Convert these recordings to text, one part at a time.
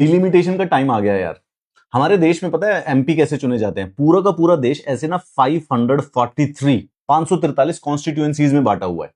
Delimitation का time आ गया है यार। हमारे देश में पता है एमपी कैसे चुने जाते हैं? पूरा का पूरा देश ऐसे ना 543 कॉन्स्टिट्यूएंसीज में बांटा हुआ है।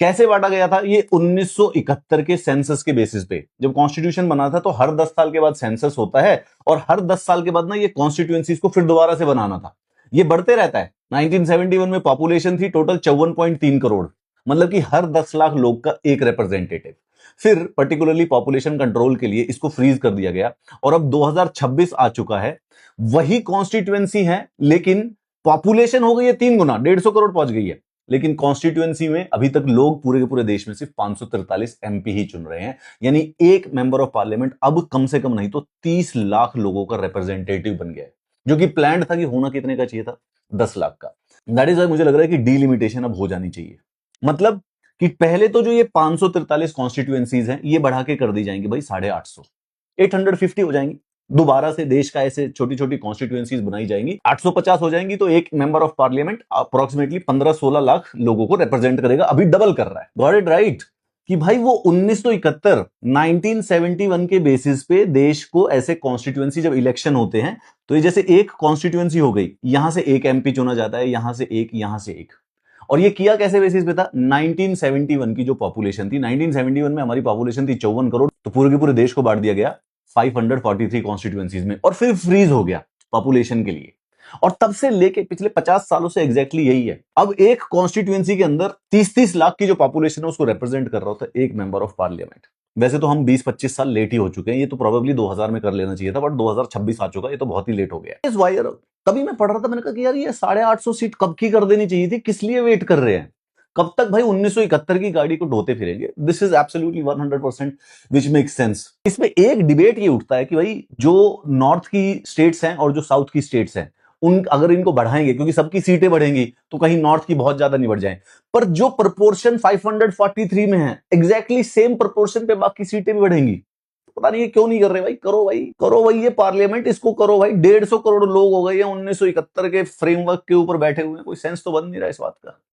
कैसे बांटा गया था? ये 1971 के सेंसस के बेसिस पे जब कॉन्स्टिट्यूशन बना था, तो हर 10 साल के बाद सेंसस होता है और हर 10 साल के बाद ना ये कॉन्स्टिट्यूएंसीज को फिर दोबारा से बनाना था। ये बढ़ते रहता है। 1971 में पॉपुलेशन थी टोटल 54.3 करोड़, मतलब कि हर 10 लाख लोग का एक रिप्रेजेंटेटिव। फिर पर्टिकुलरली पॉपुलेशन कंट्रोल के लिए इसको फ्रीज कर दिया गया और अब 2026 आ चुका है। वही कॉन्स्टिट्यूएंसी है, लेकिन पॉपुलेशन हो गई है 3 गुना, 150 करोड़ पहुंच गई है। लेकिन कॉन्स्टिट्यूएंसी में अभी तक लोग पूरे के पूरे देश में सिर्फ 543 एमपी ही चुन रहे हैं। यानी एक मेंबर ऑफ पार्लियामेंट अब कम से कम नहीं तो 30 लाख लोगों का रिप्रेजेंटेटिव बन गया है, जो कि प्लान था कि होना कितने का चाहिए था? 10 लाख का। दैट इज वाई मुझे लग रहा है कि डीलिमिटेशन अब हो जानी चाहिए। मतलब कि पहले तो जो ये 543 कॉन्स्टिट्यूएंसीज हैं, ये बढ़ा के कर दी जाएंगी भाई 850, 850 हो जाएंगी। दोबारा से देश का ऐसे छोटी छोटी कॉन्स्टिट्यूएंसीज बनाई जाएंगी, 850 हो जाएंगी, तो एक member of parliament approximately 15-16 lakh लोगों को रिप्रेजेंट करेगा। अभी डबल कर रहा है। Got it right? कि भाई वो 1971 1971 के बेसिस पे देश को ऐसे कॉन्स्टिट्यूएंसी जब इलेक्शन होते हैं, तो ये जैसे एक कॉन्स्टिट्यूएंसी हो गई, यहां से एक एमपी चुना जाता है, यहां से एक, यहां से एक। और ये किया कैसे बेसिस पे था? 1971 की जो पॉपुलेशन थी, 1971 में हमारी पॉपुलेशन थी 54 करोड़, तो पूरे के पूरे देश को बांट दिया गया 543 कॉन्स्टिट्यूएंसीज में और फिर फ्रीज हो गया पॉपुलेशन के लिए। और तब से लेके पिछले 50 सालों से एग्जैक्टली यही है। अब एक कॉन्स्टिट्यूएंसी के अंदर 30-30 लाख की जो पॉपुलेशन है उसको रिप्रेजेंट कर रहा होता है एक मेंबर ऑफ पार्लियामेंट। वैसे तो हम 20-25 साल लेट ही हो चुके हैं, ये तो प्रोबेबली 2000 में कर लेना चाहिए था, बट 2026 आ चुका है, ये तो बहुत ही लेट हो गया इस वायर। तभी मैं पढ़ रहा था, मैंने कहा कि यार ये 850 सीट कब की कर देनी चाहिए थी, किस लिए वेट कर रहे हैं? कब तक भाई 1971 की गाड़ी को ढोते फिरेंगे? This is absolutely 100% which make sense. इसमें एक डिबेट ये उठता है कि भाई जो नॉर्थ की स्टेट्स हैं और जो साउथ की स्टेट्स हैं, उन अगर इनको बढ़ाएंगे, क्योंकि सबकी सीटें बढ़ेंगी, तो कहीं नॉर्थ की बहुत ज्यादा नहीं बढ़ जाए। पर जो प्रपोर्शन 543 में है, एग्जैक्टली सेम प्रपोर्शन पे बाकी सीटें भी बढ़ेंगी। पता नहीं ये क्यों नहीं कर रहे भाई। करो भाई, करो भाई, ये पार्लियामेंट इसको करो भाई। 150 करोड़ लोग हो गए हैं 1971 के फ्रेमवर्क के ऊपर बैठे हुए हैं, कोई सेंस तो बन नहीं रहा इस बात का।